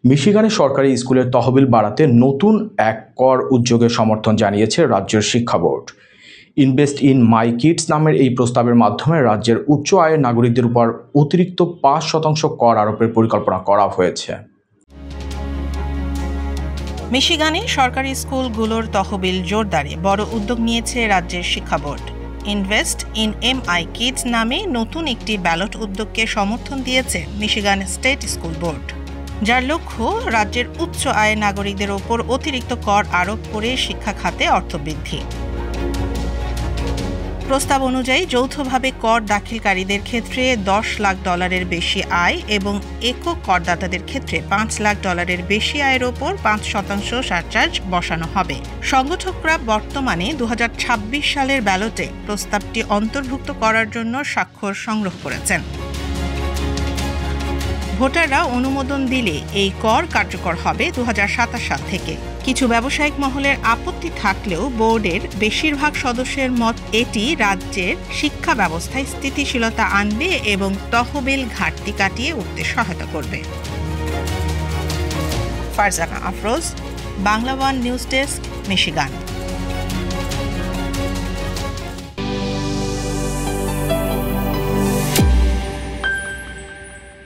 মিশিগানে সরকারি স্কুলের তহবিল বাড়াতে নতুন এক কর উদ্যোগের সমর্থন জানিয়েছে রাজ্যের শিক্ষা board. Invest in my kids নামের এই প্রস্তাবের মাধ্যমে রাজ্যের উচ্চ আয়ের নাগরিকদের উপর অতিরিক্ত ৫% কর আরোপের পরিকল্পনা করা হয়েছে। মিশিগানে সরকারি স্কুলগুলোর তহবিল জোরদারে বড় উদ্যোগ নিয়েছে রাজ্যের শিক্ষা board. Invest in my kids নামে নতুন একটি ব্যালট উদ্যোগকে সমর্থন দিয়েছে মিশিগান স্টেট স্কুল বোর্ড, যার লক্ষ্য রাজ্যের উচ্চ আয়ের নাগরিকদের ওপর অতিরিক্ত কর আরোপ করে শিক্ষা খাতে অর্থ বৃদ্ধি। প্রস্তাব অনুযায়ী যৌথভাবে কর দাখিলকারীদের ক্ষেত্রে $10 লাখ বেশি আয় এবং একক করদাতাদের ক্ষেত্রে $5 লাখ বেশি আয়ের ওপর 5% সারচার্জ বসানো হবে। সংগঠকরা বর্তমানে 2026 সালের ব্যালটে প্রস্তাবটি অন্তর্ভুক্ত করার জন্য স্বাক্ষর সংগ্রহ করেছেন। ভোটাররা অনুমোদন দিলে এই কর কার্যকর হবে 2027 সাল থেকে। কিছু ব্যবসায়িক মহলের আপত্তি থাকলেও বোর্ডের বেশিরভাগ সদস্যের মত এটি রাজ্যের শিক্ষা ব্যবস্থায় স্থিতিশীলতা আনবে এবং তহবিল ঘাটতি কাটিয়ে উঠতে সহায়তা করবে। Farzana Afroz, Bangla one news desk, Michigan.